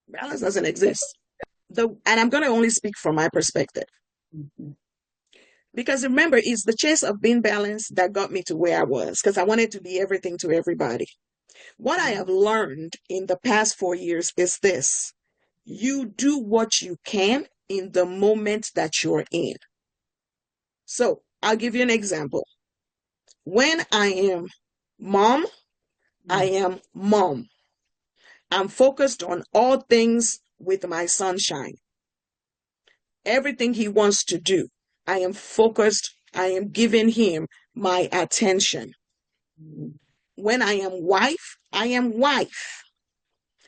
Balance doesn't exist. And I'm going to only speak from my perspective. Mhm. Because remember, it's the chase of being balanced that got me to where I was, because I wanted to be everything to everybody. What I have learned in the past 4 years is this: you do what you can in the moment that you're in. So I'll give you an example. When I am mom, I am mom. I'm focused on all things with my sunshine. Everything he wants to do, I am focused. I am giving him my attention. When I am wife, I am wife.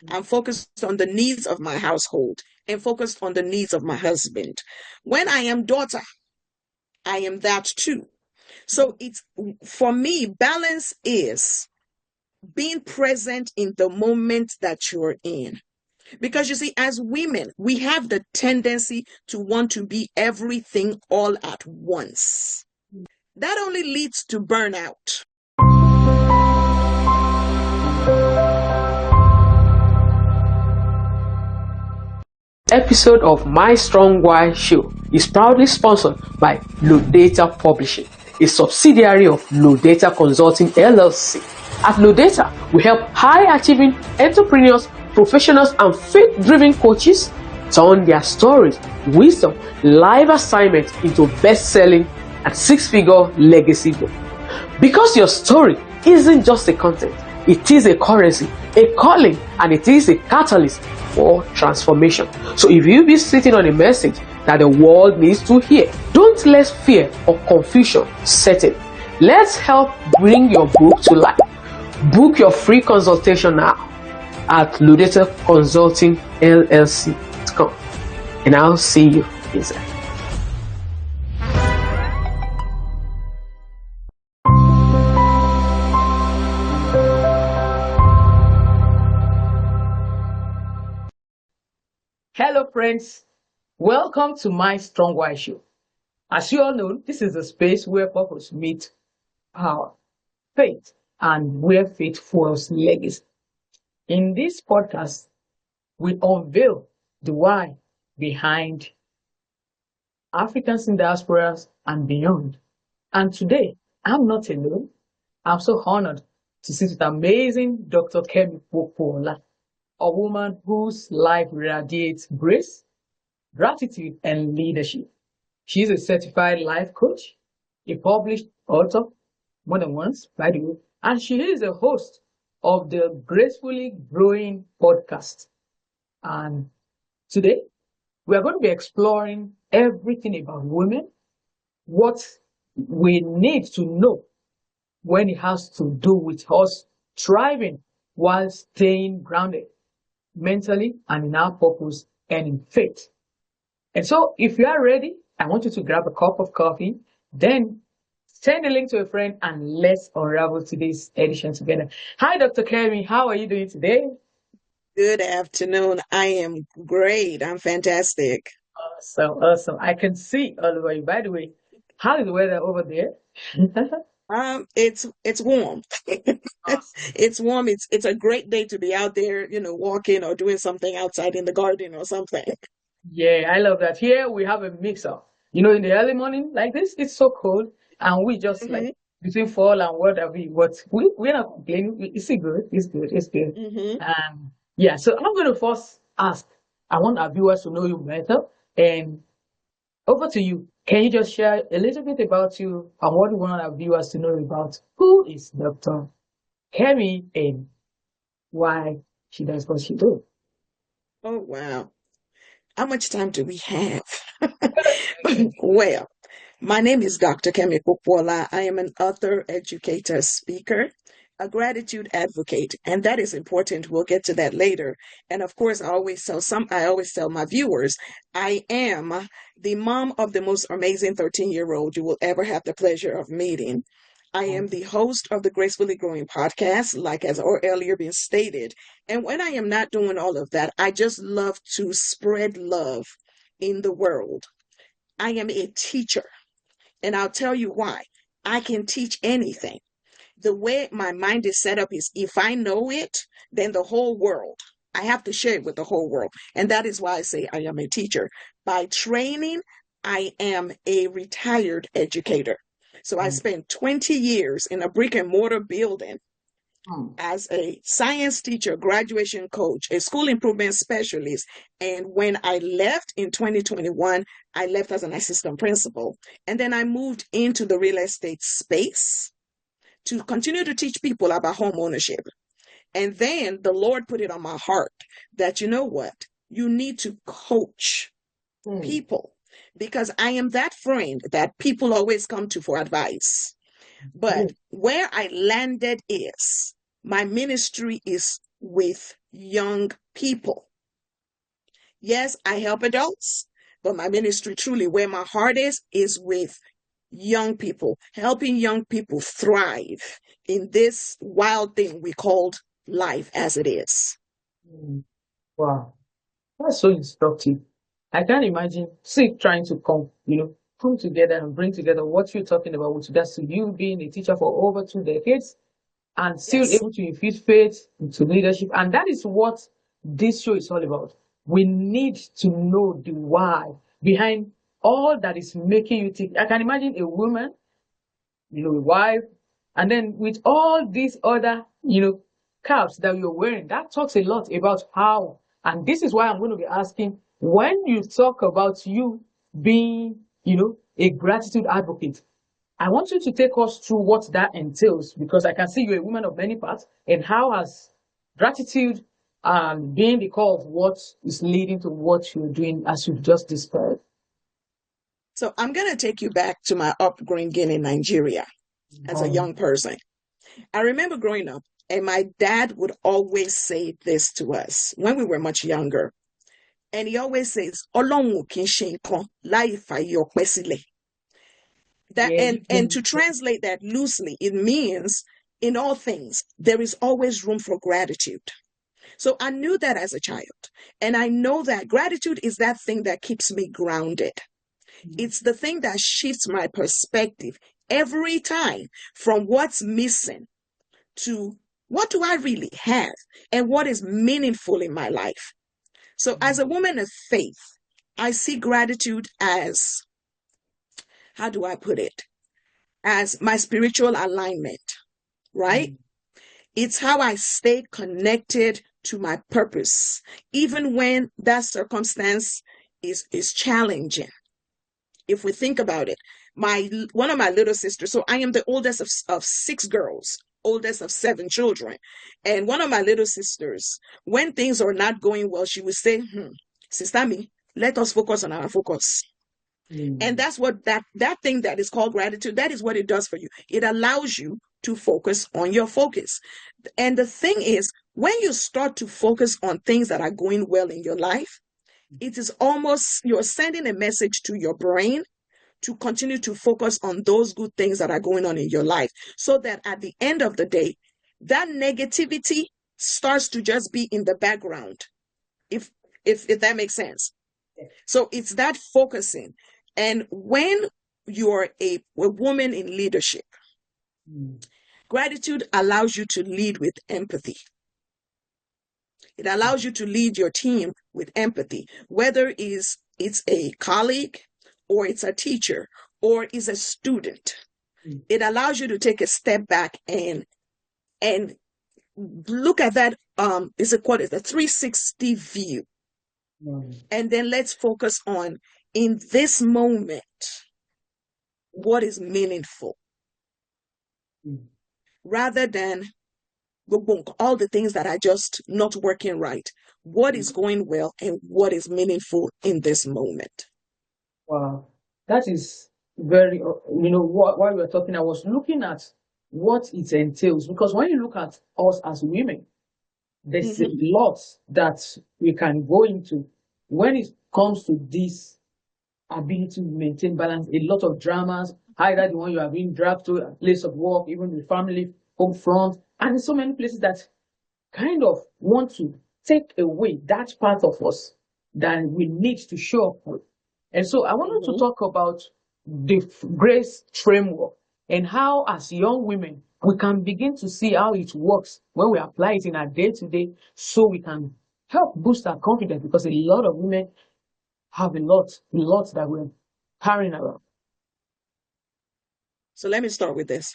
I'm focused on the needs of my household and focused on the needs of my husband. When I am daughter, I am that too. So it's, for me, balance is being present in the moment that you're in. Because you see, as women, we have the tendency to want to be everything all at once. That only leads to burnout. Episode of My Strong Why Show is proudly sponsored by Lodeta Publishing, a subsidiary of Lodeta Consulting LLC. At Lodeta, we help high-achieving entrepreneurs, professionals, and faith-driven coaches turn their stories, wisdom, live assignments into best-selling and six-figure legacy book. Because your story isn't just a content, it is a currency, a calling, and it is a catalyst for transformation. So if you be sitting on a message that the world needs to hear, don't let fear or confusion set in. Let's help bring your book to life. Book your free consultation now at Lodeta Consulting LLC.com, and I'll see you inside. Hello, friends. Welcome to My Strong Why Show. As you all know, this is a space where purpose meets power, faith, and where faith fuels legacy. In this podcast, we unveil the why behind Africans in diasporas and beyond. And today, I'm not alone. I'm so honored to sit with amazing Dr. Kemi Popoola, a woman whose life radiates grace, gratitude, and leadership. She's a certified life coach, a published author, more than once, by the way, and she is a host of the GRACEfully Growing Podcast. And today, we are going to be exploring everything about women, what we need to know when it has to do with us thriving while staying grounded mentally and in our purpose and in faith. And so if you are ready, I want you to grab a cup of coffee, then send a link to a friend, and let's unravel today's edition together. Hi, Dr. Kemi. How are you doing today? Good afternoon. I am great. I'm fantastic. Awesome. I can see all over you. By the way, how is the weather over there? It's warm. It's warm. It's a great day to be out there, walking or doing something outside in the garden or something. Yeah, I love that. Here we have a mix up. In the early morning like this, it's so cold, and we just like Hmm. between fall and what we're not complaining. It's good. It's good. Hmm. Yeah, so I'm going to first ask. I want our viewers to know you better, and over to you. Can you just share a little bit about you and what we want our viewers to know about who is Dr. Kemi and why she does what she does? Oh, wow. How much time do we have? Well, my name is Dr. Kemi Popoola. I am an author, educator, speaker, a gratitude advocate, and that is important. We'll get to that later. And of course, I always tell my viewers, I am the mom of the most amazing 13-year-old you will ever have the pleasure of meeting. I am the host of the Gracefully Growing Podcast, like as or earlier been stated. And when I am not doing all of that, I just love to spread love in the world. I am a teacher, and I'll tell you why. I can teach anything. The way my mind is set up is if I know it, then the whole world I have to share it with the whole world. And that is why I say I am a teacher. By training, I am a retired educator. So I Mm. spent 20 years in a brick and mortar building Mm. as a science teacher, graduation coach, a school improvement specialist. And when I left in 2021, I left as an assistant principal. And then I moved into the real estate space to continue to teach people about home ownership. And then the Lord put it on my heart that, you know what? You need to coach Mm. people because I am that friend that people always come to for advice. But Mm. where I landed is my ministry is with young people. Yes, I help adults, but my ministry truly, where my heart is with young people, helping young people thrive in this wild thing we called life as it is. Mm. Wow. That's so instructive. I can't imagine trying to come together and bring together what you're talking about with regards to you being a teacher for over 2 decades and still Yes. able to infuse faith into leadership. And that is what this show is all about. We need to know the why behind all that is making you think. I can imagine a woman, a wife, and then with all these other, caps that you're wearing, that talks a lot about how. And this is why I'm going to be asking when you talk about you being, a gratitude advocate. I want you to take us through what that entails because I can see you're a woman of many parts and how has gratitude and being the core of what is leading to what you're doing as you've just described. So I'm going to take you back to my upbringing in Nigeria as a Um, young person. I remember growing up, and my dad would always say this to us when we were much younger. And he always says, Ọlọ́run ò kì í ṣe nǹkan láì fààyè ọpẹ́ sílẹ̀. That yeah. and to translate that loosely, it means in all things, there is always room for gratitude. So I knew that as a child. And I know that gratitude is that thing that keeps me grounded. It's the thing that shifts my perspective every time from what's missing to what do I really have and what is meaningful in my life. So, as a woman of faith, I see gratitude as, how do I put it? As my spiritual alignment, right? It's how I stay connected to my purpose, even when that circumstance is challenging. If we think about it, one of my little sisters, so I am the oldest of six girls, oldest of seven children. And one of my little sisters, when things are not going well, she would say, Sister Me, let us focus on our focus. And Mm. that's what that thing that is called gratitude, that is what it does for you. It allows you to focus on your focus. And the thing is, when you start to focus on things that are going well in your life, it is almost you're sending a message to your brain to continue to focus on those good things that are going on in your life so that at the end of the day, that negativity starts to just be in the background, if if that makes sense. So it's that focusing. And when you're a woman in leadership, Mm. gratitude allows you to lead with empathy. It allows you to lead your team with empathy, whether it's a colleague or it's a teacher or it's a student. Mm. It allows you to take a step back and look at that is it called the 360 view. Mm. And then let's focus on in this moment what is meaningful Mm. rather than all the things that are just not working right. What is going well and what is meaningful in this moment. Wow, that is very, while we were talking, I was looking at what it entails because when you look at us as women, there's a Mm-hmm. lot that we can go into when it comes to this ability to maintain balance. A lot of dramas, either the one you are being dragged to a place of work, even with family, home front, and in so many places that kind of want to take away that part of us that we need to show up with. And so I wanted to Mm-hmm. talk about the grace framework and how, as young women, we can begin to see how it works when we apply it in our day to day so we can help boost our confidence, because a lot of women have a lot that we're carrying around. So let me start with this.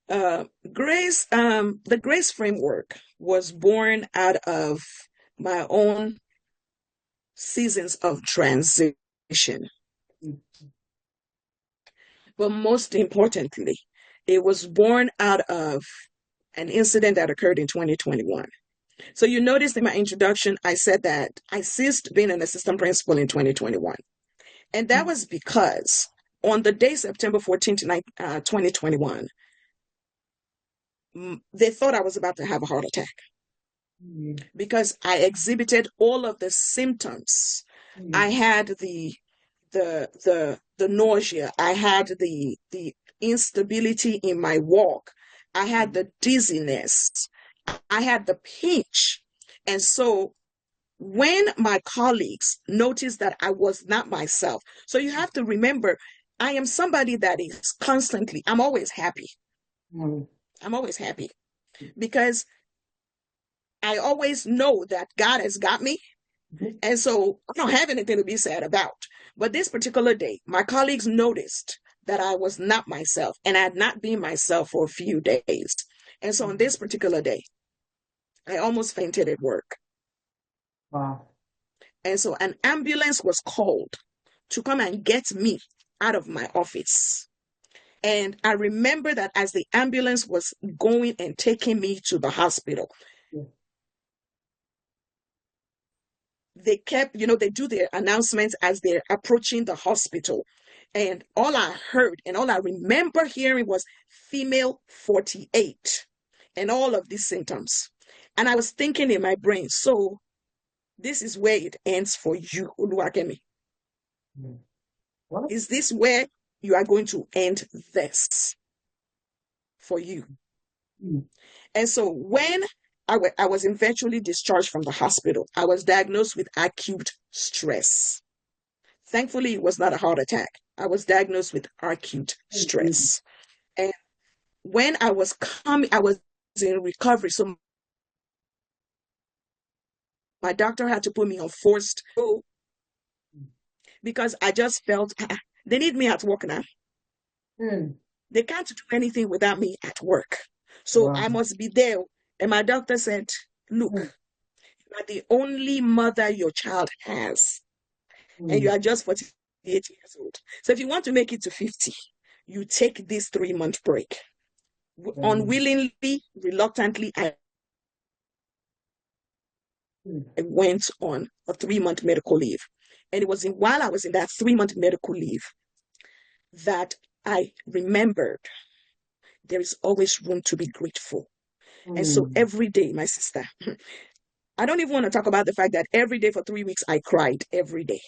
The Grace framework was born out of my own seasons of transition. But most importantly, it was born out of an incident that occurred in 2021. So you noticed in my introduction, I said that I ceased being an assistant principal in 2021. And that was because on the day September 14th, 2021, they thought I was about to have a heart attack because I exhibited all of the symptoms. I had the nausea. I had the instability in my walk. I had the dizziness. I had the pinch. And so when my colleagues noticed that I was not myself, so you have to remember, I am somebody that is constantly, I'm always happy. I'm always happy because I always know that God has got me. And so I don't have anything to be sad about. But this particular day, my colleagues noticed that I was not myself and I had not been myself for a few days. And so on this particular day, I almost fainted at work. Wow. And so an ambulance was called to come and get me out of my office. And I remember that as the ambulance was going and taking me to the hospital, they kept, they do their announcements as they're approaching the hospital. And all I heard and all I remember hearing was female 48 and all of these symptoms. And I was thinking in my brain, so this is where it ends for you, Oluwakemi. What? Is this where you are going to end this for you? And so when I was eventually discharged from the hospital, I was diagnosed with acute stress. Thankfully, it was not a heart attack. I was diagnosed with acute stress. And when I was in recovery. So my doctor had to put me on forced because I just felt they need me at work now. They can't do anything without me at work. So I must be there. And my doctor said, look, you are the only mother your child has. And you are just 48 years old. So if you want to make it to 50, you take this 3-month break. Unwillingly, reluctantly, I went on a 3-month medical leave. And it was while I was in that 3-month medical leave that I remembered there is always room to be grateful. And so every day, my sister, I don't even want to talk about the fact that every day for 3 weeks, I cried every day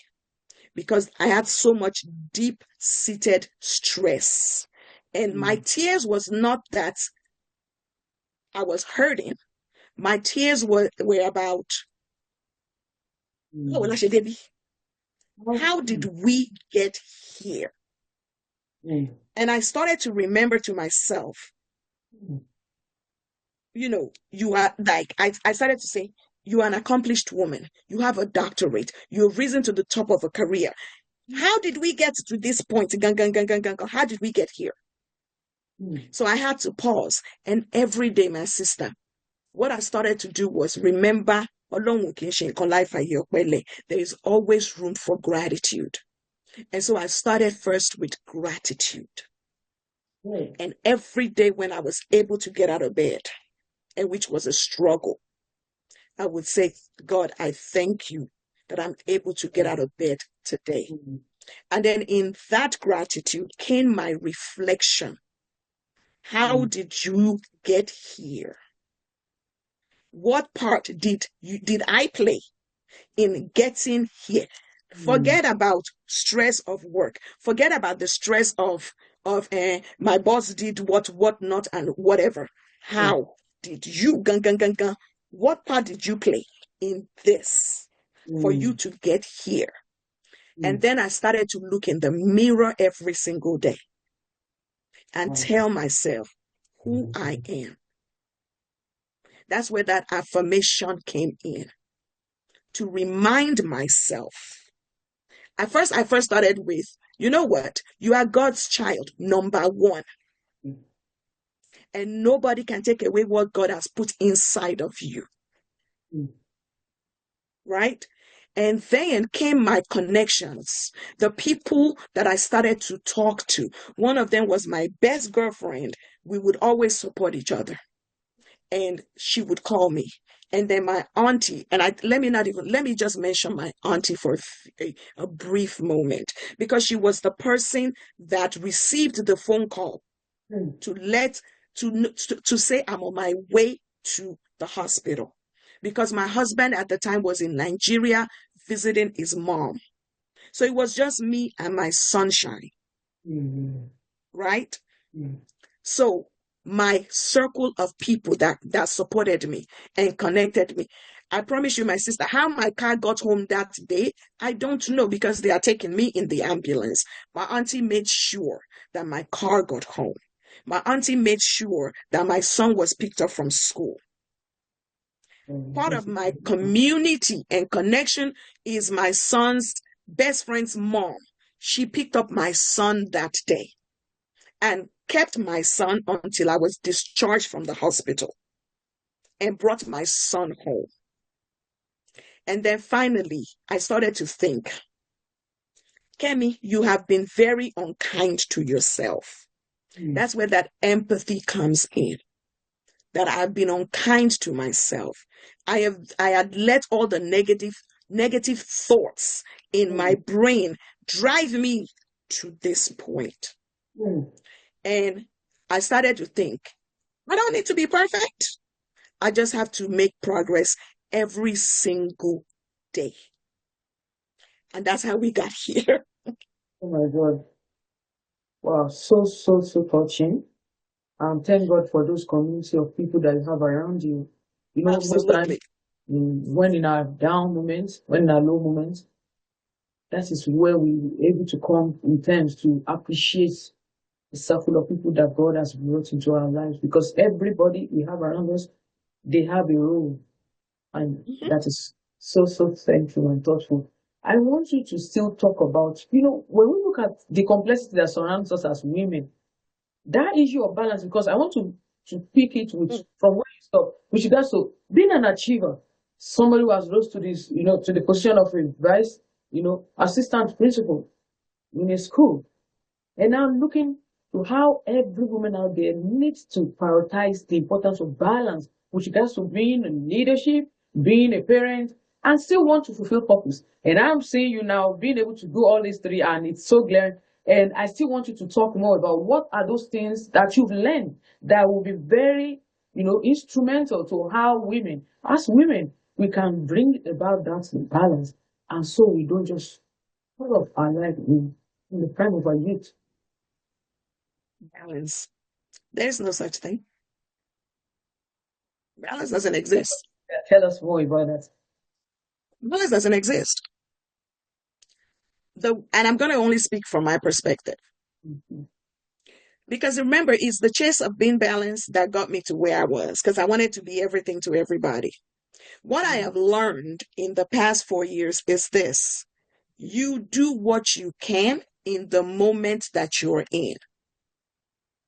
because I had so much deep-seated stress. And my tears was not that I was hurting. My tears were about, how did we get here? And I started to remember to myself, you are like, I started to say, you are an accomplished woman. You have a doctorate. You've risen to the top of a career. How did we get to this point? How did we get here? So I had to pause. And every day, my sister, what I started to do was remember, there is always room for gratitude. And so I started first with gratitude. And every day when I was able to get out of bed, and which was a struggle, I would say, God, I thank you that I'm able to get out of bed today. And then in that gratitude came my reflection. How did you get here? What part did I play in getting here? Forget about stress of work. Forget about the stress of my boss did what not, and whatever. How did you, what part did you play in this for you to get here? And then I started to look in the mirror every single day and tell myself who I am. That's where that affirmation came in, to remind myself. I first started with, you know what? You are God's child, number one. And nobody can take away what God has put inside of you. Right? And then came my connections, the people that I started to talk to. One of them was my best girlfriend. We would always support each other. And she would call me. And then my auntie, and let me just mention my auntie for a brief moment, because she was the person that received the phone call to say I'm on my way to the hospital, because my husband at the time was in Nigeria visiting his mom. So it was just me and my sunshine. Right? So my circle of people that supported me and connected me. I promise you, my sister, how my car got home that day, I don't know, because they are taking me in the ambulance. My auntie made sure that my car got home. My auntie made sure that my son was picked up from school. Part of my community and connection is my son's best friend's mom. She picked up my son that day and kept my son until I was discharged from the hospital and brought my son home. And then finally, I started to think, Kemi, you have been very unkind to yourself. That's where that empathy comes in, that I've been unkind to myself. I had let all the negative thoughts in my brain drive me to this point. And I started to think, I don't need to be perfect. I just have to make progress every single day. And that's how we got here. Oh my God. Wow, so touching. Thank God for those community of people that you have around you. You know, most times, when in our down moments, when in our low moments, that is where we're able to come in terms to appreciate the circle of people that God has brought into our lives. Because everybody we have around us, they have a role. And that is so thankful and thoughtful. I want you to still talk about, when we look at the complexity that surrounds us as women, that issue of balance, because I want to pick it from where you stop, with regards to being an achiever, somebody who has rose to this, to the position of a vice, assistant principal in a school. And now looking to how every woman out there needs to prioritize the importance of balance with regards to being in leadership, being a parent, and still want to fulfill purpose. And I'm seeing you now being able to do all these three, and it's so glaring. And I still want you to talk more about what are those things that you've learned that will be very, instrumental to how women, as women, we can bring about that balance. And so we don't just fall off our life in the prime of our youth. Balance. There's no such thing. Balance doesn't exist. Tell us more about that. Balance doesn't exist. And I'm going to only speak from my perspective. Because remember, it's the chase of being balanced that got me to where I was, because I wanted to be everything to everybody. What I have learned in the past 4 years is this: you do what you can in the moment that you're in.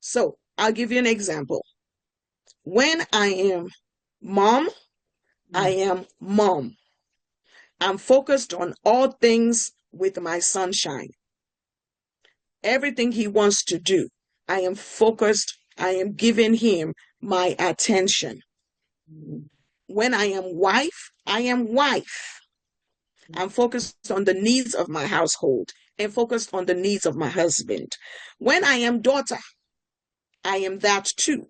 So I'll give you an example. When I am mom, I am mom. I'm focused on all things with my sunshine. Everything he wants to do, I am focused. I am giving him my attention. When I am wife, I am wife. I'm focused on the needs of my household and focused on the needs of my husband. When I am daughter, I am that too.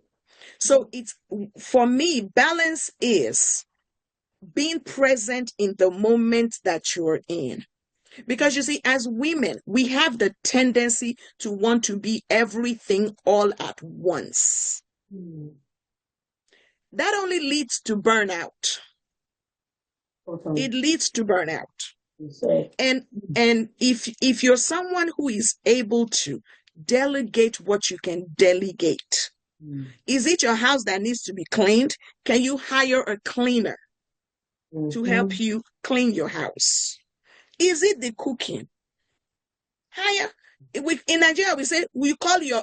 So for me, balance is being present in the moment that you're in. Because you see, as women, we have the tendency to want to be everything all at once. That only leads to burnout. It leads to burnout. And if you're someone who is able to delegate what you can delegate, Is it your house that needs to be cleaned? Can you hire a cleaner to help you clean your house? Is it the cooking? Hire. In Nigeria, we say, we call you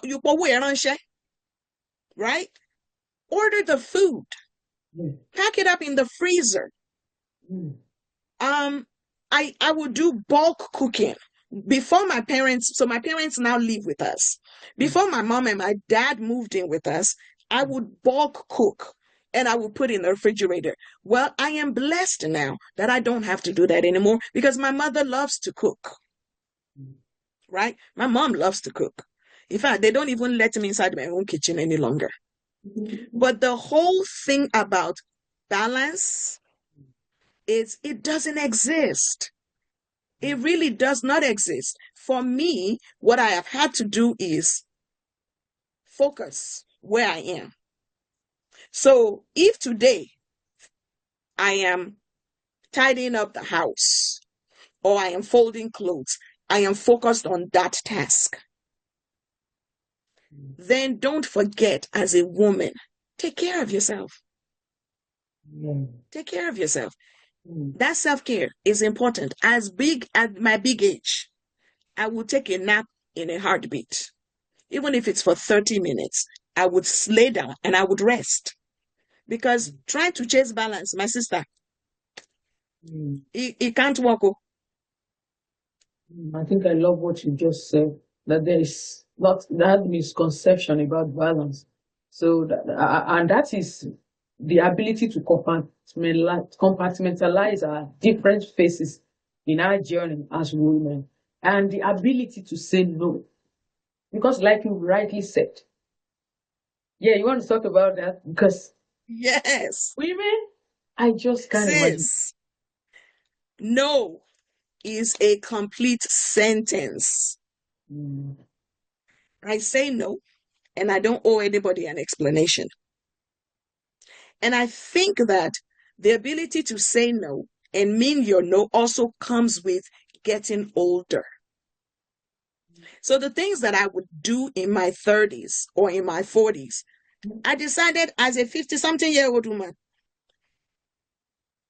right? Order the food. Pack it up in the freezer. I would do bulk cooking. Before my parents, so my parents now live with us. Before my mom and my dad moved in with us, I would bulk cook and I would put in the refrigerator. Well, I am blessed now that I don't have to do that anymore because my mother loves to cook. Right? My mom loves to cook. In fact, they don't even let me inside my own kitchen any longer. But the whole thing about balance is it doesn't exist. It really does not exist. For me, what I have had to do is focus where I am. So if today I am tidying up the house or I am folding clothes, I am focused on that task. Then don't forget, as a woman, take care of yourself. Take care of yourself. That self-care is important. As big at my big age, I would take a nap in a heartbeat. Even if it's for 30 minutes, I would lay down and I would rest. Because trying to chase balance, my sister, it can't work. I think I love what you just said, that there is not that misconception about balance. So, and that is the ability to compartmentalize our different phases in our journey as women, and the ability to say no. Because, like you rightly said, you want to talk about that? Because yes, women, I just can't imagine. No is a complete sentence. I say no, and I don't owe anybody an explanation. And I think that the ability to say no and mean your no also comes with getting older. So the things that I would do in my 30s or in my 40s, I decided as a 50-something-year-old woman,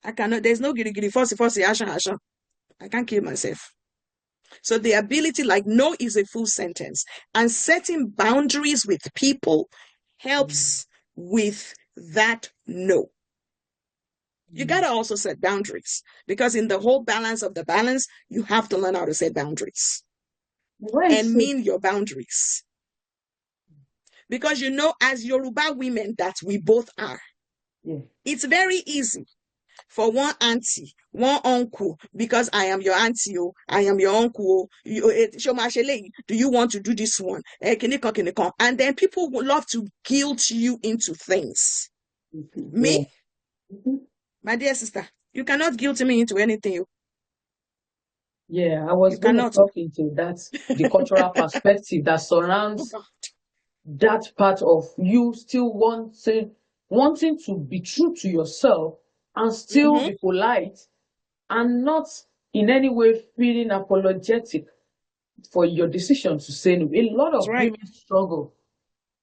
I cannot, there's no giddy fussy, action. I can't kill myself. So the ability, like no is a full sentence, and setting boundaries with people helps with that no. You got to also set boundaries because in the whole balance of the balance, you have to learn how to set boundaries and mean your boundaries. Because as Yoruba women that we both are, it's very easy for one auntie, one uncle, because I am your auntie, I am your uncle, do you want to do this one? And then people would love to guilt you into things. Me? My dear sister, you cannot guilt me into anything. I was going to talk into that, the cultural perspective that surrounds that part of you still wanting to be true to yourself and still be polite and not in any way feeling apologetic for your decision to say no. A lot of women struggle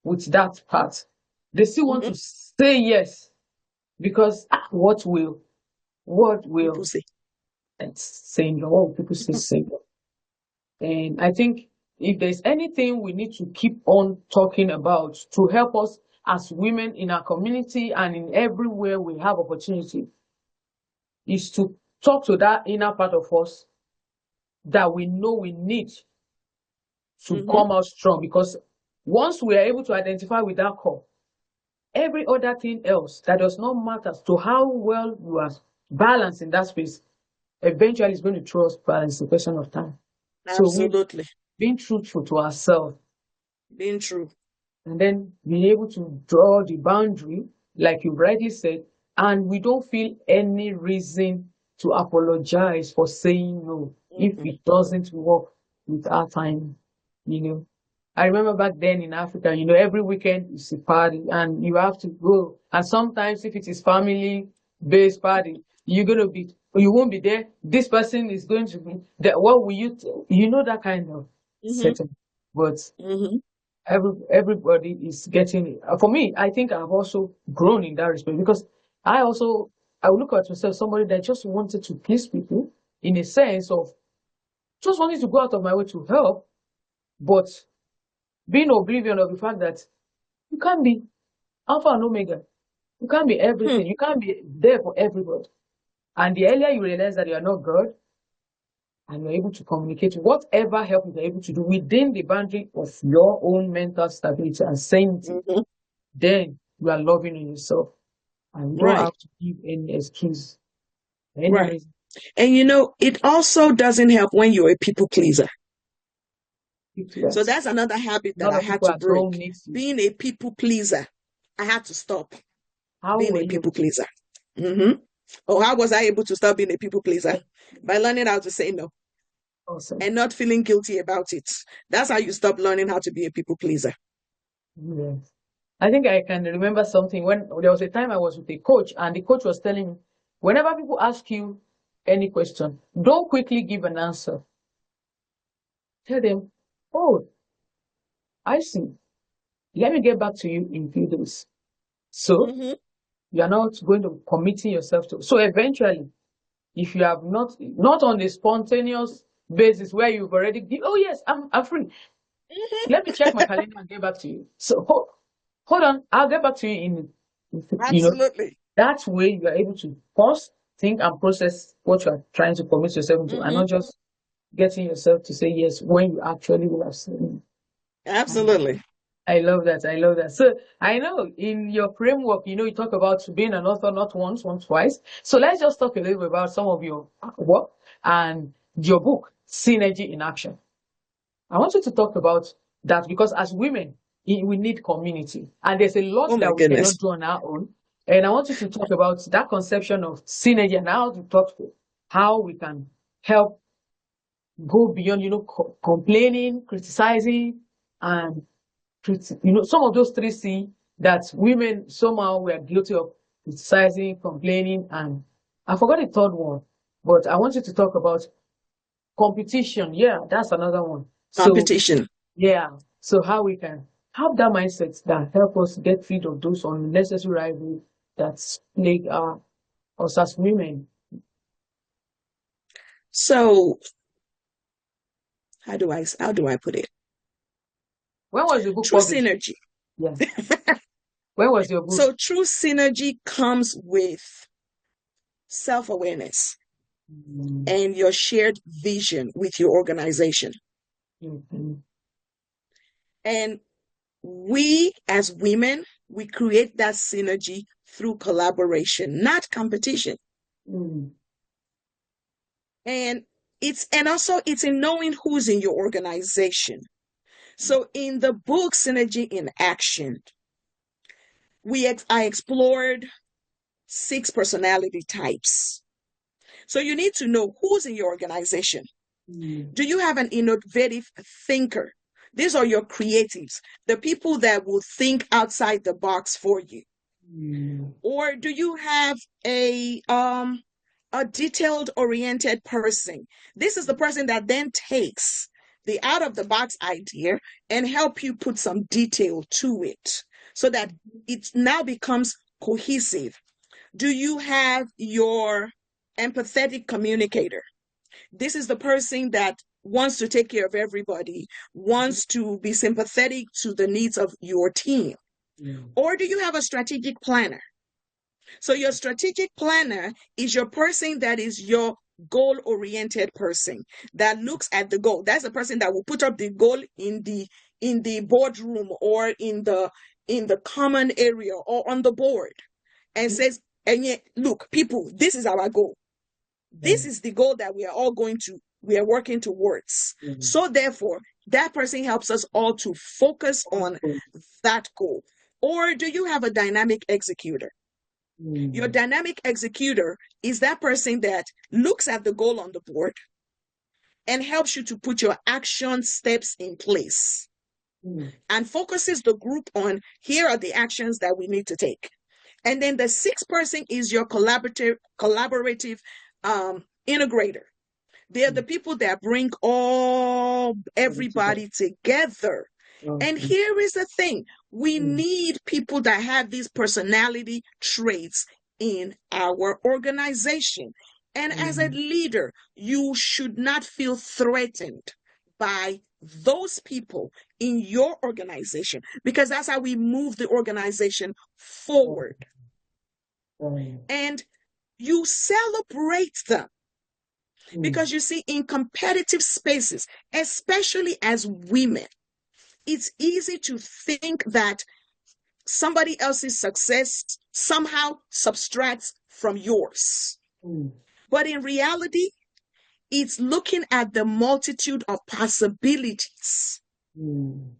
with that part. They still want to say yes because what will people say? And saying no, people say no. And I think if there's anything we need to keep on talking about to help us as women in our community and in everywhere we have opportunity, is to talk to that inner part of us that we know we need to come out strong. Because once we are able to identify with that core, every other thing else that does not matter to how well you are balanced in that space, eventually it's going to throw us balance. It's a question of time. Absolutely. So being truthful to ourselves. Being true. And then being able to draw the boundary, like you rightly said, and we don't feel any reason to apologize for saying no if it doesn't work with our time, I remember back then in Africa, every weekend is a party and you have to go. And sometimes if it is family-based party, you won't be there. This person is going to be there. What will you that kind of setting. But everybody is getting. For me, I think I've also grown in that respect because I also I would look at myself somebody that just wanted to please people in a sense of just wanting to go out of my way to help, but being oblivion of the fact that you can't be Alpha and Omega. You can't be Hmm. everything. You can't be there for everybody. And the earlier you realize that you are not God and you're able to communicate whatever help you're able to do within the boundary of your own mental stability and sanity, Mhm. then you are loving in yourself. And you don't Right. have to give any excuse, any Right. reason. And it also doesn't help when you're a people pleaser. Keep to So that. that's another habit A that lot I of had people to at home break. needs to. Being a people pleaser, I had to stop How being were a you able people to? pleaser. Hmm. Oh, how was I able to stop being a people pleaser? By learning how to say no Awesome. and not feeling guilty about it. That's how you stop learning how to be a people pleaser. Yes. I think I can remember something when there was a time I was with a coach, and the coach was telling me, whenever people ask you any question, don't quickly give an answer. Tell them, oh, I see. Let me get back to you in a few days. So Hmm. you are not going to committing yourself to. So eventually, if you have not on a spontaneous basis where you've already give, oh yes, I'm free. Let me check my calendar and get back to you. So hold on, I'll get back to you you know, Absolutely. that way you are able to pause, think and process what you are trying to commit yourself into and Hmm. not just getting yourself to say yes when you actually will have said no. Absolutely. I love that. I love that. So I know in your framework, you talk about being an author not once, twice. So let's just talk a little bit about some of your work and your book, Synergy in Action. I want you to talk about that because as women, we need community and there's a lot Oh my that we cannot goodness. do on our own. And I want you to talk about that conception of synergy and how to talk to how we can help go beyond, complaining, criticizing, and some of those three C that women somehow were guilty of criticizing, complaining, and I forgot the third one, but I want you to talk about competition. Yeah, that's another one. So, Competition. yeah, so how we can have that mindset that help us get rid of those unnecessary rivalry that plague us as women. So how do I put it? When was the book True published? synergy. Yeah. When was your book? So true synergy comes with self-awareness Mm, and your shared vision with your organization. mm, And we as women, we create that synergy through collaboration, not competition. mm, And also it's in knowing who's in your organization. So in the book Synergy in Action, I explored 6 personality types. So you need to know who's in your organization. mm, Do you have an innovative thinker? These are your creatives, the people that will think outside the box for you. mm, Or do you have a detailed oriented person? This is the person that then takes the out of the box idea and help you put some detail to it so that it now becomes cohesive. Do you have your empathetic communicator? This is the person that wants to take care of everybody, wants to be sympathetic to the needs of your team. mm, Or do you have a strategic planner? So your strategic planner is your person that is your goal oriented person that looks at the goal. That's the person that will put up the goal in the boardroom or in the common area or on the board and says, and yet, look, people, this is our goal. This mm, is the goal that we are working towards. mm. So therefore, that person helps us all to focus on Okay. that goal. Or do you have a dynamic executor? Your Mm, dynamic executor is that person that looks at the goal on the board and helps you to put your action steps in place mm, and focuses the group on here are the actions that we need to take. And then the sixth person is your collaborative integrator. They're the mm, people that bring all Put it together. everybody together And Okay. here is the thing. We Mm. need people that have these personality traits in our organization. And as a Mm. leader, you should not feel threatened by those people in your organization because that's how we move the organization Oh, forward. oh. And you celebrate them Mm. because you see, in competitive spaces, especially as women, it's easy to think that somebody else's success somehow subtracts from yours. Mm. But in reality, it's looking at the multitude of possibilities Mm.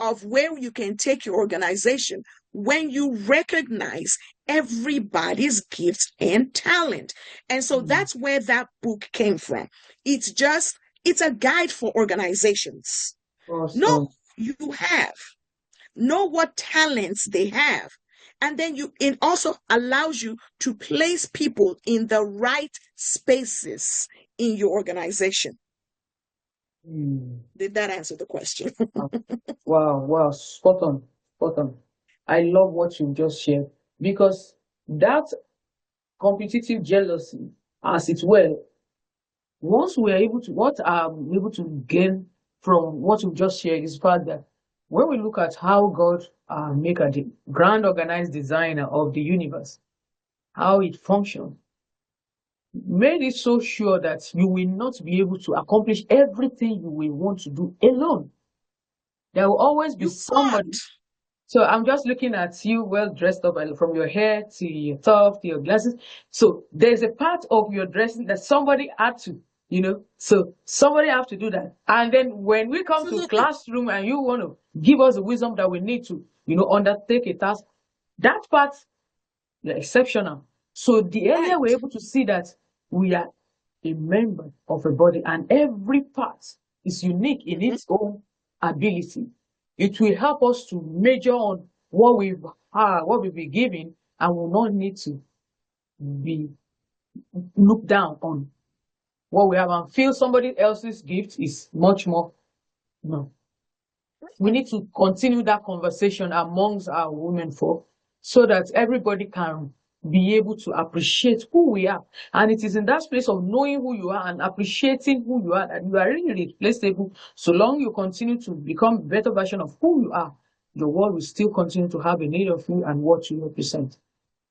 of where you can take your organization when you recognize everybody's gifts and talent. And so Mm. that's where that book came from. It's a guide for organizations. Know Awesome. who you have, know what talents they have. And then it also allows you to place people in the right spaces in your organization. Mm. Did that answer the question? Wow, wow, wow. Spot on, spot on. I love what you just shared because that competitive jealousy, as it were, once we are able to, what I'm able to gain from what you just shared is the fact that when we look at how God maker, the grand organized designer of the universe, how it functions, made it so sure that you will not be able to accomplish everything you will want to do alone. There will always be You can't. somebody. So I'm just looking at you well dressed up from your hair to your top to your glasses. So there's a part of your dressing that somebody had to, so somebody have to do that. And then when we come to Absolutely. classroom and you want to give us the wisdom that we need to, undertake a task, that part is exceptional. So the earlier we're Right. able to see that we are a member of a body and every part is unique in Mm-hmm. its own ability, it will help us to measure on what we've been given and will not need to be looked down on what we have and feel somebody else's gift is much more. No. We need to continue that conversation amongst our women folk so that everybody can be able to appreciate who we are. And it is in that space of knowing who you are and appreciating who you are that you are really replaceable. So long you continue to become a better version of who you are, the world will still continue to have a need of you and what you represent.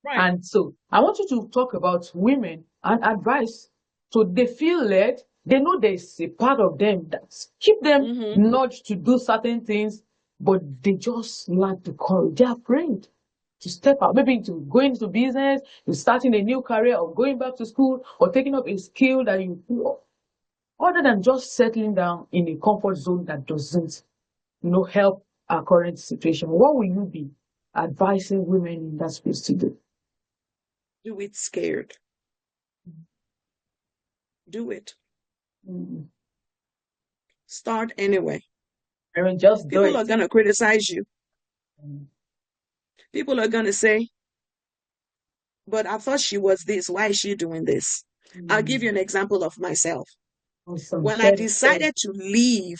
Right. And so I want you to talk about women and advice. So they feel led, they know there's a part of them that keep them Mm-hmm. nudged to do certain things, but they just lack the courage. They're afraid to step out, maybe to going into business, to starting a new career, or going back to school, or taking up a skill that you do, other than just settling down in a comfort zone that doesn't, help our current situation. What will you be advising women in that space to do? Do it scared. Do it. Mm. Start anyway. I mean, just do People are it. going to criticize you. Mm. People are going to say, but I thought she was this. Why is she doing this? I'll give you Mm. an example of myself. Awesome. When I Share the story. decided to leave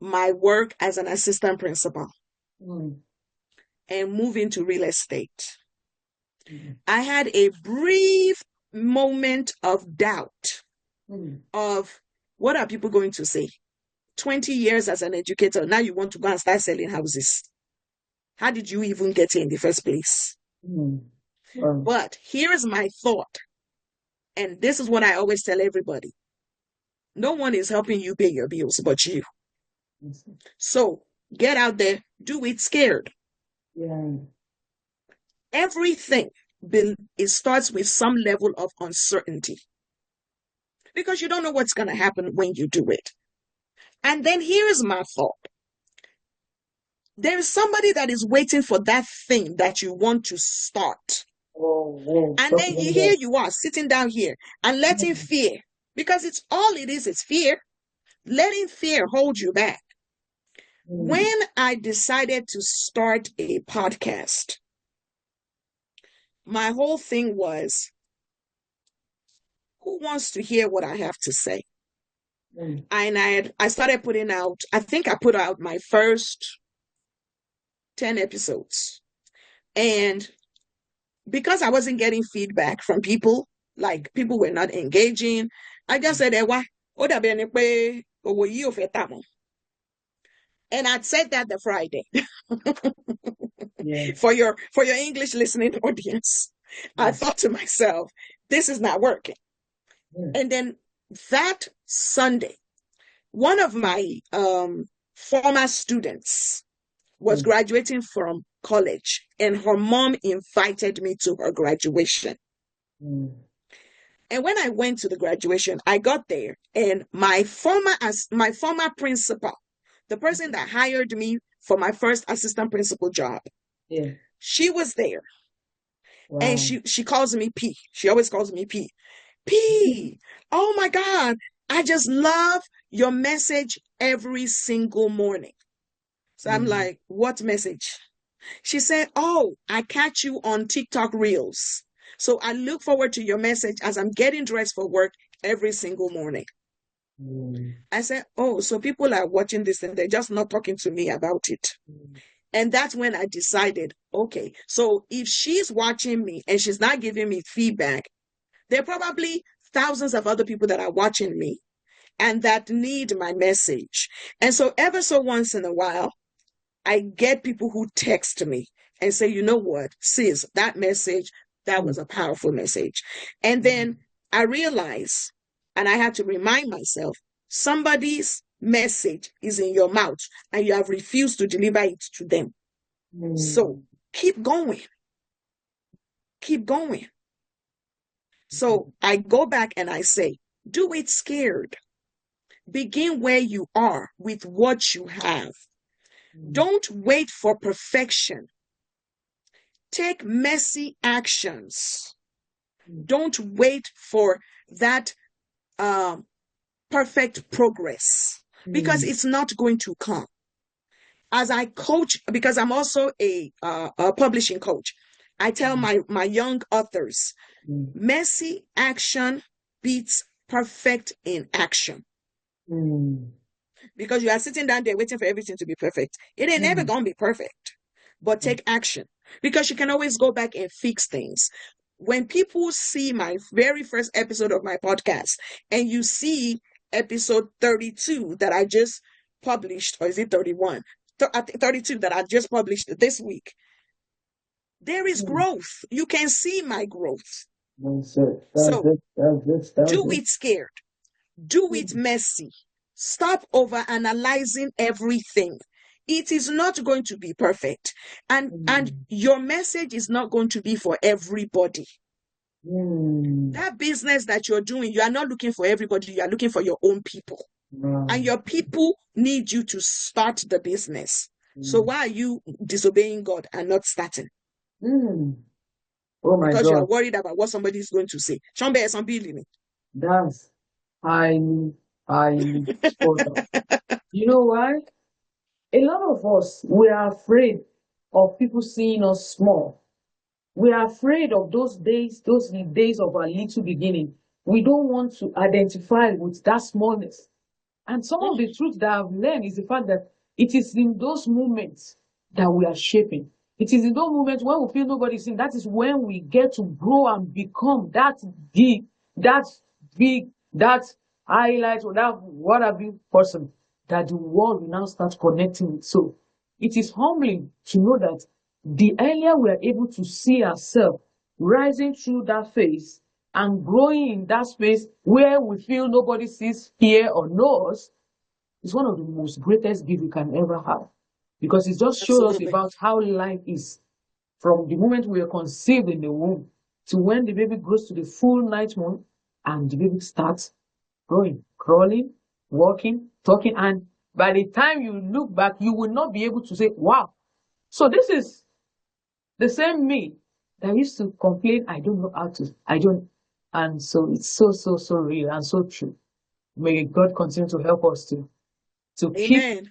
my work as an assistant principal Mm. and move into real estate, Mm. I had a brief moment of doubt Mm. of what are people going to say? 20 years as an educator, now you want to go and start selling houses. How did you even get here in the first place? Mm. Wow. But here is my thought, and this is what I always tell everybody. No one is helping you pay your bills but you. Yes. So get out there, do it scared. Yeah. Everything it starts with some level of uncertainty because you don't know what's going to happen when you do it. And then here is my thought. There is somebody that is waiting for that thing that you want to start. Oh, oh, And talk then about here that. you are sitting down here and letting Mm. fear, because it's all it is fear, letting fear hold you back. Mm. When I decided to start a podcast, my whole thing was, who wants to hear what I have to say? Mm. And I started putting out, I think I put out my first 10 episodes. And because I wasn't getting feedback from people, like people were not engaging, I just said, Ewa, oda be ni pe owo yi o fe ta mo. And I'd said that the Friday Yeah. for your English listening audience. I Yeah. thought to myself, this is not working. Yeah. And then that Sunday, one of my former students was Mm. graduating from college, and her mom invited me to her graduation. Mm. And when I went to the graduation, I got there, and my former principal, the person that hired me for my first assistant principal job, Yeah. she was there, and Wow. she calls me P. She always calls me P. P. Oh my God, I just love your message every single morning. So I'm Mm. like, what message? She said, oh, I catch you on TikTok Reels. So I look forward to your message as I'm getting dressed for work every single morning. Mm. I said, oh, so people are watching this and they're just not talking to me about it. Mm. And that's when I decided, okay, so if she's watching me and she's not giving me feedback, there are probably thousands of other people that are watching me and that need my message. And so ever so once in a while, I get people who text me and say, you know what, sis, that message, that Mm. was a powerful message. And then I realize, and I had to remind myself, somebody's message is in your mouth and you have refused to deliver it to them. So Mm. keep going, keep going. So I go back and I say, do it scared. Begin where you are with what you have. Mm. Don't wait for perfection. Take messy actions. Mm. Don't wait for that um, perfect progress because Mm. it's not going to come. As I coach, because I'm also a publishing coach, I tell my young authors, Mm. messy action beats perfect in action. Mm. Because you are sitting down there waiting for everything to be perfect. It ain't never Mm. gonna be perfect, but take action because you can always go back and fix things. When people see my very first episode of my podcast and you see episode 32 that I just published, or is it 31? I think 32 that I just published this week, there is Mm. growth. You can see my growth. That's it. That's So it. That's it. That's do it. it scared. Do it Mm. messy. Stop over analyzing everything. It is not going to be perfect. And Mm. your message is not going to be for everybody. Mm. That business that you're doing, you are not looking for everybody, you are looking for your own people. And Wow. your people need you to start the business. So Mm. why are you disobeying God and not starting? Mm. Oh my Because you are God. worried about what somebody is going to say. That's highly, highly spot on. You know why? A lot of us, we are afraid of people seeing us small. We are afraid of those days of our little beginning. We don't want to identify with that smallness. And some of the truth that I've learned is the fact that it is in those moments that we are shaping. It is in those moments when we feel nobody's seeing. That is when we get to grow and become that deep, that big, that highlight, or that what have you person that the world will now start connecting with. So it is humbling to know that the earlier we are able to see ourselves rising through that phase and growing in that space where we feel nobody sees, hear, or knows, is one of the most greatest gifts we can ever have. Because it just shows us Absolutely. about how life is from the moment we are conceived in the womb to when the baby grows to the full 9 months and the baby starts growing, crawling, walking, talking. And by the time you look back, you will not be able to say, wow. So this is the same me that used to complain, I don't know how to, I don't. And so it's so, so, so real and so true. May God continue to help us to keep Amen.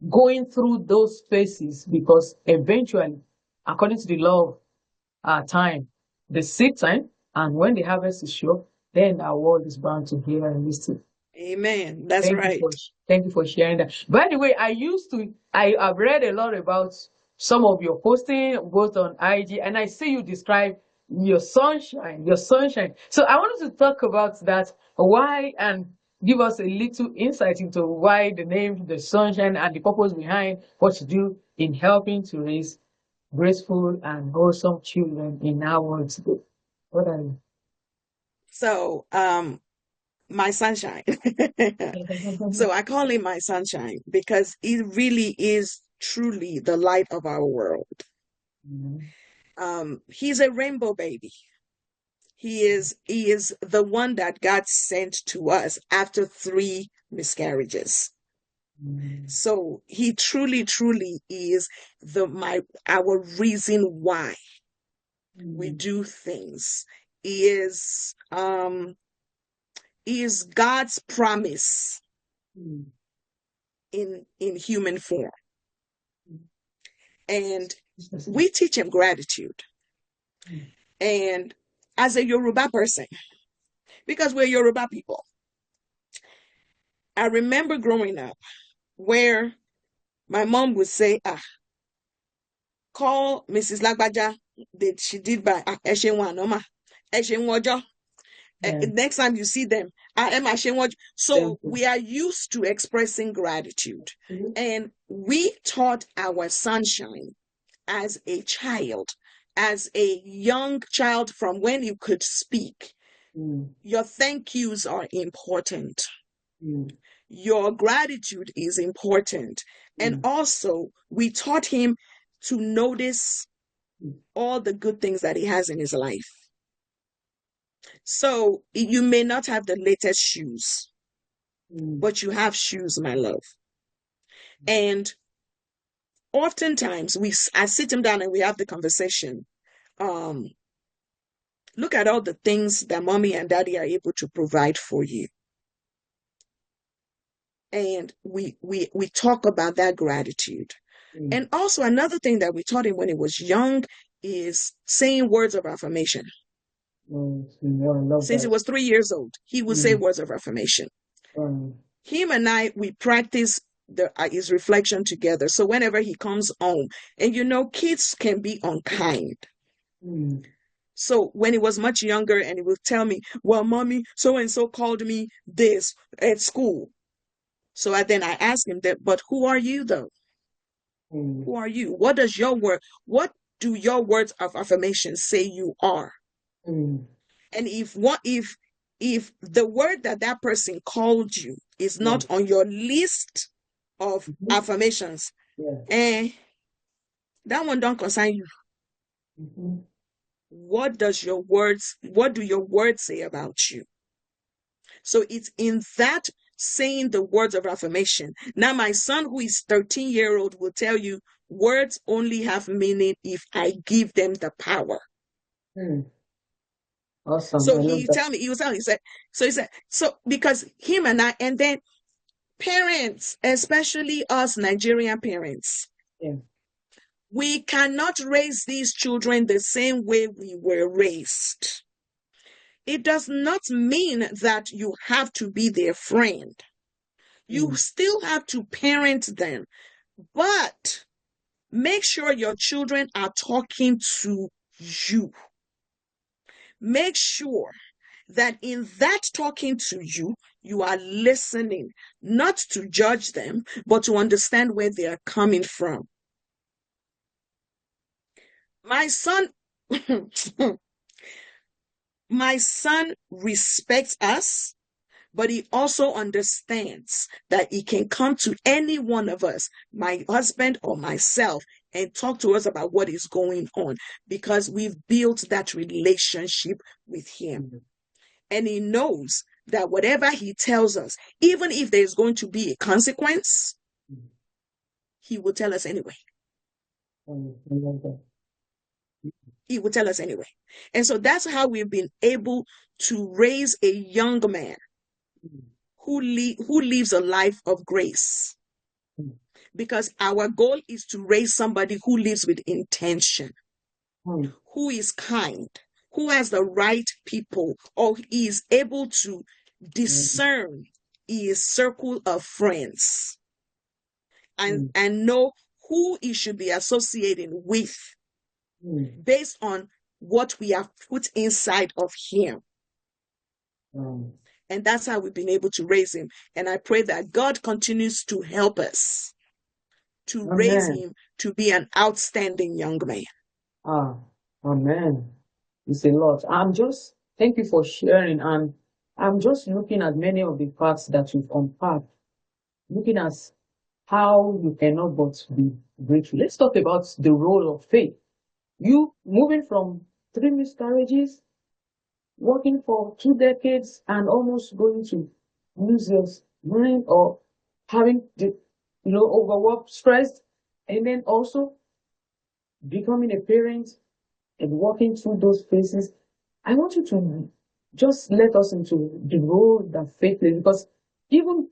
going through those phases because eventually, according to the law of time, the seed time, and when the harvest is sure, then our world is bound to hear and listen. Amen. That's Thank you right. for thank you for sharing that. By the way, I have read a lot about some of your posting both on IG, and I see you describe your sunshine, your sunshine. So I wanted to talk about that, why, and give us a little insight into why the name, the sunshine, and the purpose behind what you do in helping to raise graceful and wholesome children in our world today. What are you? So, my sunshine. So I call him my sunshine because he really is truly the light of our world. He's a rainbow baby. He is the one that God sent to us after 3 miscarriages. So he truly, truly is our reason why we do things. He is God's promise in human form. And we teach him gratitude. And as a Yoruba person, because we're Yoruba people, I remember growing up where my mom would say, call Mrs. Lagbaja. She did by Eshenwa Eshenwojo. Next time you see them, so we are used to expressing gratitude. And we taught our sunshine as a child, as a young child from when you could speak. Your thank yous are important. Your gratitude is important. And also, we taught him to notice all the good things that he has in his life. So you may not have the latest shoes, but you have shoes, my love. And oftentimes I sit him down and we have the conversation. Look at all the things that mommy and daddy are able to provide for you. And we talk about that gratitude. And also another thing that we taught him when he was young is saying words of affirmation. Since he was 3 years old, he would say words of affirmation. Him and we practice his reflection together. So whenever he comes home, and kids can be unkind. So when he was much younger and he would tell me, well, mommy, so-and-so called me this at school. So then I asked him that, but who are you though? Who are you? What do your words of affirmation say you are? And if the word that person called you is not on your list of affirmations, that one don't concern you. What do your words say about you? So it's in that saying the words of affirmation. Now, my son, who is 13-year-old, will tell you words only have meaning if I give them the power. Awesome. So he said, because him and then parents, especially us Nigerian parents, we cannot raise these children the same way we were raised. It does not mean that you have to be their friend. You still have to parent them, but make sure your children are talking to you. Make sure that in that talking to you, you are listening, not to judge them, but to understand where they are coming from. My son My son respects us, but he also understands that he can come to any one of us, my husband or myself, and talk to us about what is going on because we've built that relationship with him. And he knows that whatever he tells us, even if there's going to be a consequence, he will tell us anyway. He will tell us anyway. And so that's how we've been able to raise a young man who lives a life of grace. Because our goal is to raise somebody who lives with intention, who is kind, who has the right people, or is able to discern his circle of friends Mm. and know who he should be associating with based on what we have put inside of him. And that's how we've been able to raise him. And I pray that God continues to help us to raise Amen. him to be an outstanding young man. Amen. It's a lot. Thank you for sharing. And I'm just looking at many of the parts that you've unpacked, looking at how you cannot but be grateful. Let's talk about the role of faith. You moving from 3 miscarriages, working for 2 decades, and almost going to lose your mind or having overworked, stressed, and then also becoming a parent and walking through those phases. I want you to just let us into the role that faith plays, because even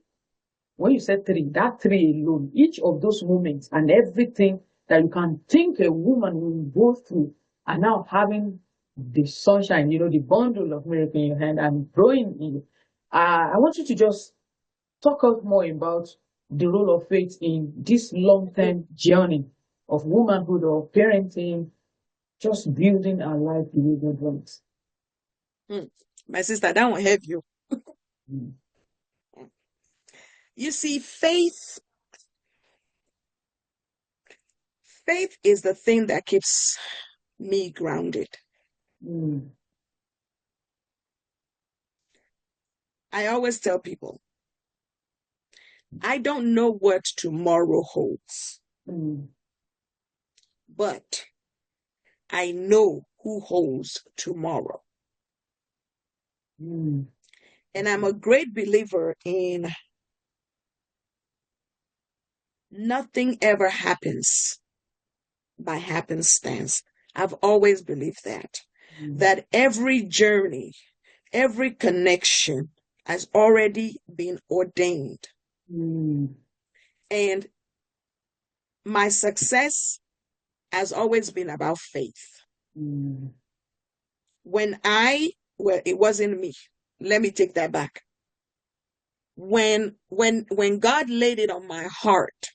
when you said three, that three alone, each of those moments and everything that you can think a woman will go through, and now having the sunshine, the bundle of miracle in your hand and growing in you. I want you to just talk out more about the role of faith in this long-term journey of womanhood or parenting, just building our life the way God wants. My sister, that won't help you. Mm. You see, faith is the thing that keeps me grounded. Mm. I always tell people, I don't know what tomorrow holds, Mm. but I know who holds tomorrow. Mm. And I'm a great believer in nothing ever happens by happenstance. I've always believed that every journey, every connection has already been ordained. Mm. And my success has always been about faith. Mm. Well, it wasn't me. Let me take that back. When God laid it on my heart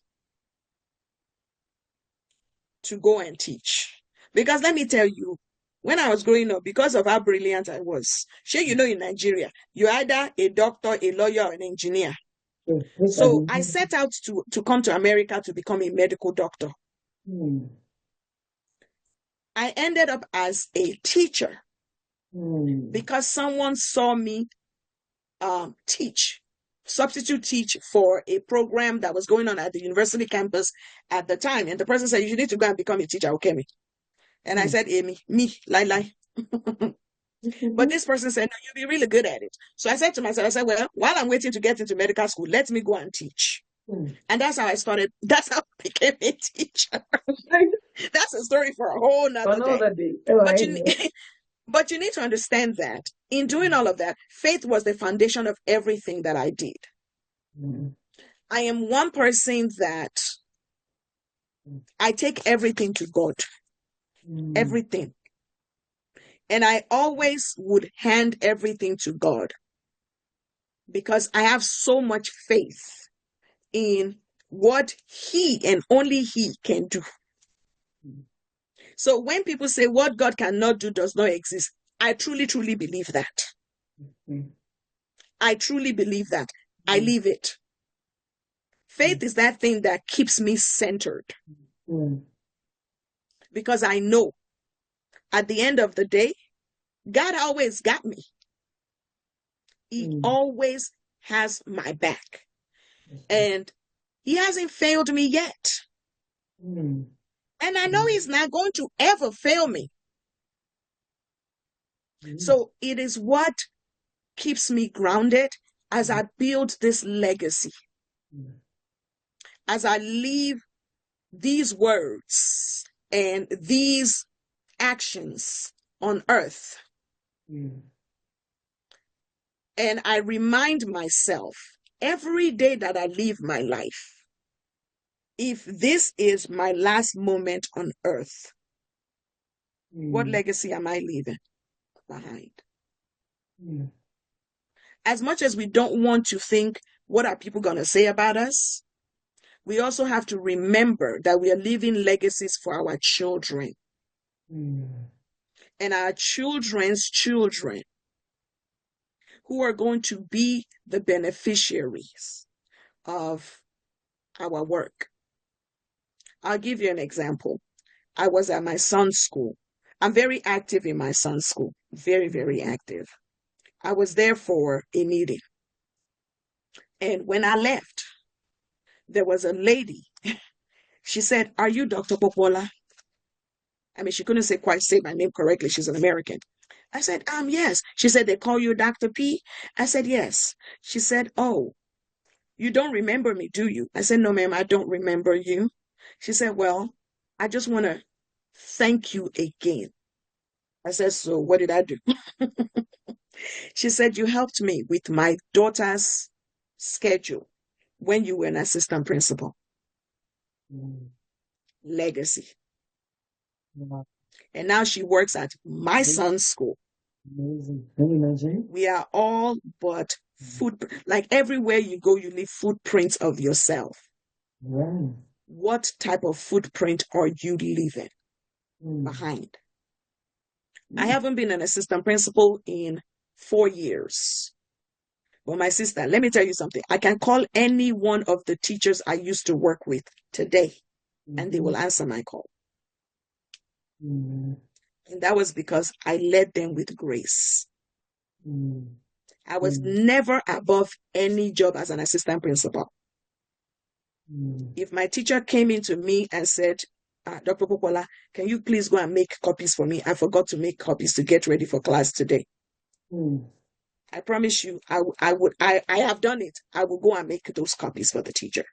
to go and teach, because let me tell you, when I was growing up, because of how brilliant I was, sure, in Nigeria, you're either a doctor, a lawyer, or an engineer. So I set out to come to America to become a medical doctor. Mm. I ended up as a teacher Mm. because someone saw me substitute teach for a program that was going on at the university campus at the time. And the person said, you need to go and become a teacher, Kemi. And I said, me, lie. But this person said, no, you'll be really good at it. So I said to myself, well, while I'm waiting to get into medical school, let me go and teach. And that's how I started. That's how I became a teacher. That's a story for a whole nother day. But but you need to understand that in doing all of that, faith was the foundation of everything that I did. I am one person that I take everything to God. Everything. And I always would hand everything to God because I have so much faith in what He and only He can do. So when people say what God cannot do does not exist, I truly, truly believe that. I truly believe that. I live it. Faith is that thing that keeps me centered. Because I know at the end of the day, God always got me. He always has my back. And He hasn't failed me yet. And I know He's not going to ever fail me. So it is what keeps me grounded as I build this legacy. As I leave these words and these actions on earth. And I remind myself every day that I live my life, if this is my last moment on earth, what legacy am I leaving behind? As much as we don't want to think What are people going to say about us? We also have to remember that we are leaving legacies for our children and our children's children, who are going to be the beneficiaries of our work. I'll give you an example. I was at my son's school. I'm very active in my son's school. Very, very active. I was there for a meeting. And when I left, there was a lady. She said, "Are you Dr. Popoola?" I mean, she couldn't quite say my name correctly. She's an American. I said, yes. She said, "They call you Dr. P?" I said, "Yes." She said, "Oh, you don't remember me, do you?" I said, "No, ma'am, I don't remember you." She said, "Well, I just want to thank you again." I said, "So what did I do?" She said, "You helped me with my daughter's schedule when you were an assistant principal." Legacy. And now she works at my son's school. Amazing. Can you imagine? We are all but like everywhere you go, you leave footprints of yourself. Yeah. What type of footprint are you leaving behind? I haven't been an assistant principal in 4 years. But my sister, let me tell you something. I can call any one of the teachers I used to work with today, and they will answer my call. And that was because I led them with grace. I was never above any job as an assistant principal. If my teacher came into me and said, "Dr. Popoola, can you please go and make copies for me? I forgot to make copies to get ready for class today." I promise you, I have done it. I will go and make those copies for the teacher,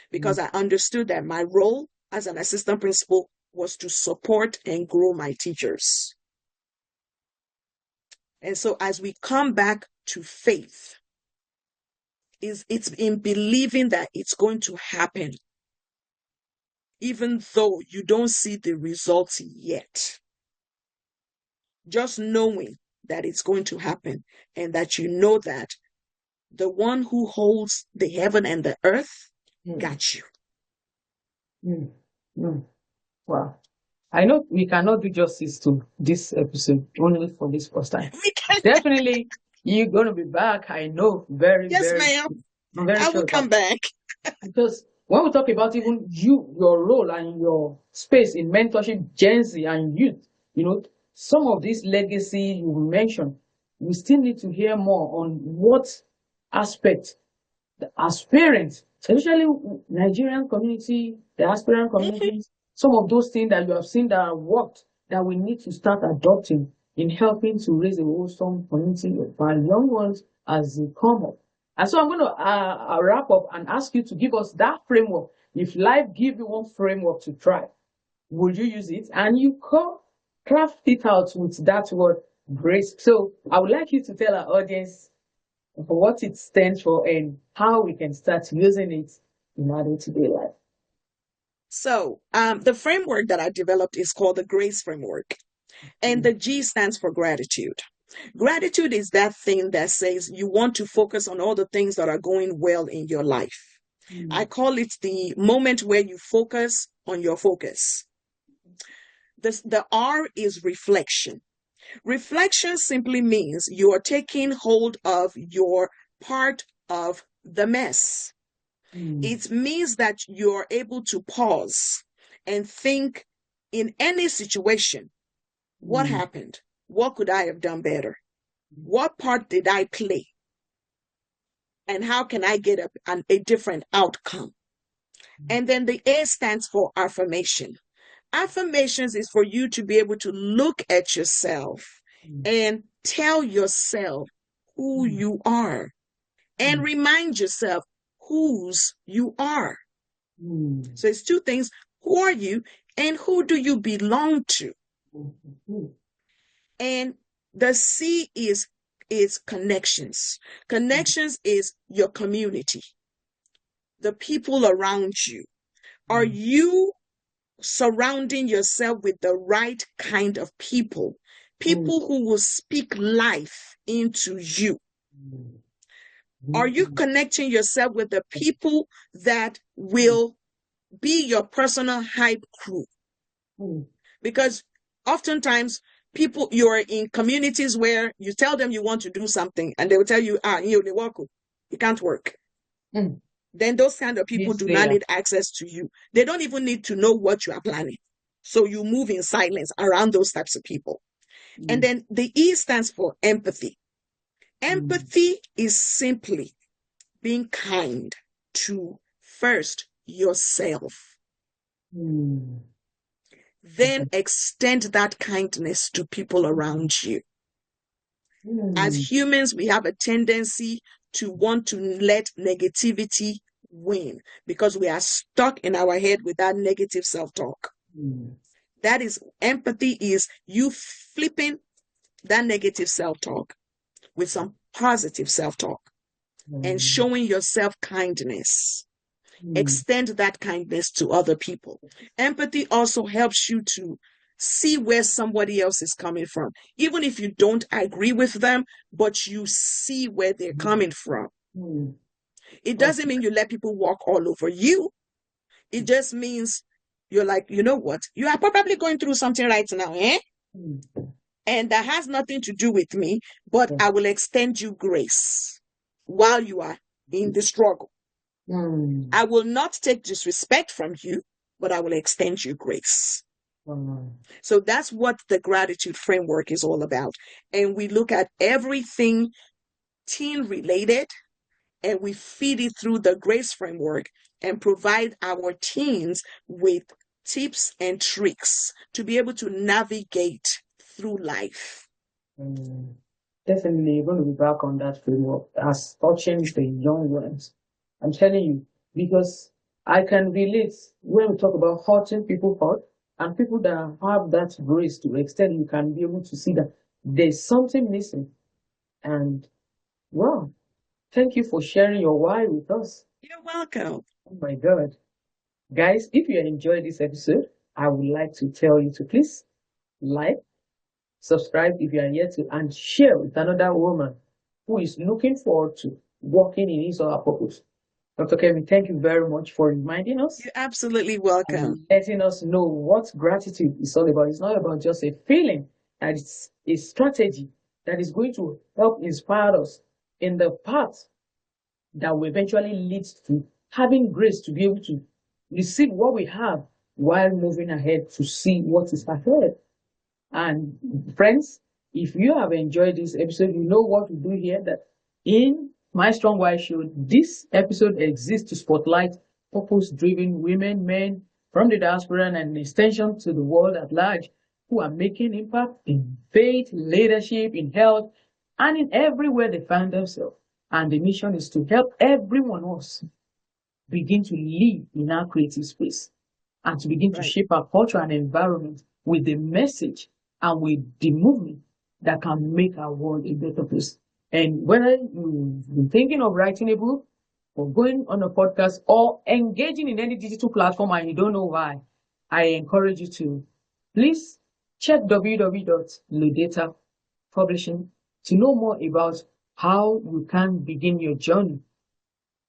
because I understood that my role as an assistant principal was to support and grow my teachers. And so as we come back to faith, it's in believing that it's going to happen, even though you don't see the results yet. Just knowing that it's going to happen, and that you know that the one who holds the heaven and the earth got you. Wow. I know we cannot do justice to this episode only for this first time. Definitely, you're going to be back. I know very, yes, very, ma'am. very I sure will come back. Because when we talk about even your role and your space in mentorship, Gen Z and youth, some of this legacy you mentioned, we still need to hear more on what aspect, as parents, especially Nigerian community, the aspirant communities, some of those things that you have seen that have worked, that we need to start adopting in helping to raise a wholesome community of our young ones as they come up. And so I'm going to wrap up and ask you to give us that framework. If life gives you one framework to try, would you use it? And you craft it out with that word, grace. So I would like you to tell our audience what it stands for and how we can start using it in our day-to-day life. So the framework that I developed is called the GRACE framework. And the G stands for gratitude. Gratitude is that thing that says you want to focus on all the things that are going well in your life. I call it the moment where you focus on your focus. The R is reflection. Reflection simply means you are taking hold of your part of the mess. It means that you're able to pause and think in any situation. What happened? What could I have done better? What part did I play? And how can I get a different outcome? And then the A stands for affirmation. Affirmations is for you to be able to look at yourself and tell yourself who you are, and remind yourself whose you are. So it's two things. Who are you, and who do you belong to? And the C is connections. Connections is your community, the people around you. Are you surrounding yourself with the right kind of people who will speak life into you? Are you connecting yourself with the people that will be your personal hype crew? Because oftentimes people, you're in communities where you tell them you want to do something and they will tell you, it can't work. Then those kind of people do not need access to you. They don't even need to know what you are planning. So you move in silence around those types of people. And then the E stands for empathy. Empathy is simply being kind to first yourself. Then extend that kindness to people around you. As humans, we have a tendency to want to let negativity win because we are stuck in our head with that negative self-talk. That is, empathy is you flipping that negative self-talk with some positive self-talk and showing yourself kindness. Extend that kindness to other people. Empathy also helps you to see where somebody else is coming from, even if you don't agree with them, but you see where they're coming from. It doesn't mean you let people walk all over you. It just means you're like, you know what? You are probably going through something right now, and that has nothing to do with me, but I will extend you grace while you are in the struggle. I will not take disrespect from you, but I will extend you grace. So that's what the gratitude framework is all about. And we look at everything teen related and we feed it through the GRACE framework and provide our teens with tips and tricks to be able to navigate through life. Definitely going to be back on that framework as touching the young ones. I'm telling you, because I can relate when we talk about hurting people hurt and people that have that grace to extend, you can be able to see that there's something missing. And wow, thank you for sharing your why with us. You're welcome. Oh my God. Guys, if you enjoyed this episode, I would like to tell you to please like, subscribe if you are yet to, and share with another woman who is looking forward to walking in his or her purpose. Dr. Kemi, thank you very much for reminding us. You're absolutely welcome. And letting us know what gratitude is all about. It's not about just a feeling, that it's a strategy that is going to help inspire us in the path that will eventually lead to having grace to be able to receive what we have while moving ahead to see what is ahead. And friends, if you have enjoyed this episode, you know what we do here, that in My Strong Wife Show, this episode exists to spotlight purpose-driven women, men from the diaspora and an extension to the world at large who are making impact in faith, leadership, in health, and in everywhere they find themselves. And the mission is to help everyone else begin to live in our creative space and to begin to shape our culture and environment with the message and with the movement that can make our world a better place. And whether you've been thinking of writing a book or going on a podcast or engaging in any digital platform and you don't know why, I encourage you to please check www.Lodeta Publishing to know more about how you can begin your journey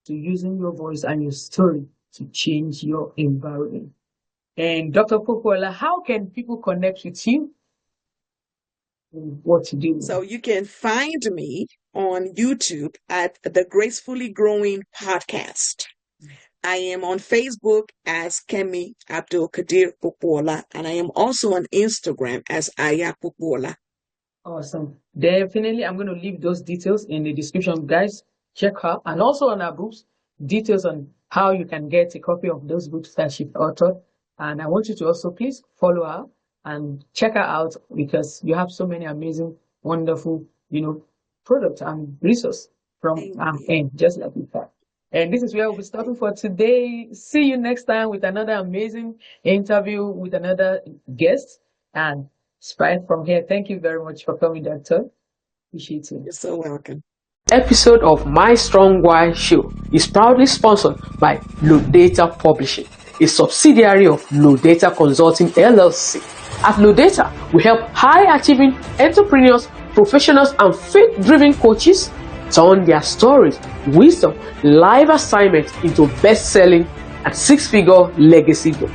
to using your voice and your story to change your environment. And Dr. Popoola, how can people connect with you? What to do? So you can find me on YouTube at the GRACEfully Growing Podcast. I am on Facebook as Kemi Popoola, and I am also on Instagram as Aya Popoola. Awesome. Definitely, I'm going to leave those details in the description. Guys, check her. And also on our books, details on how you can get a copy of those books that she authored. And I want you to also please follow her and check her out because you have so many amazing, wonderful, products and resources from our end, just like we have. And this is where we'll be stopping for today. See you next time with another amazing interview with another guest. And Sprite from here, thank you very much for coming, Doctor. Appreciate it. You're so welcome. Episode of My Strong Wife Show is proudly sponsored by Lodeta Publishing, a subsidiary of Lodeta Consulting LLC. At Lodeta, we help high-achieving entrepreneurs, professionals, and faith-driven coaches turn their stories, wisdom, life assignments into best-selling and six-figure legacy book.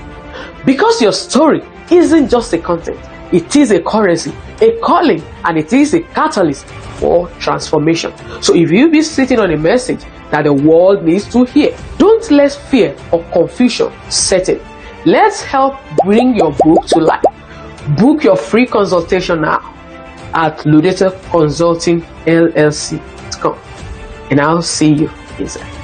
Because your story isn't just a content, it is a currency, a calling, and it is a catalyst for transformation. So if you be sitting on a message that the world needs to hear, don't let fear or confusion set in. Let's help bring your book to life. Book your free consultation now at Lodeta Consulting LLC.com, and I'll see you inside.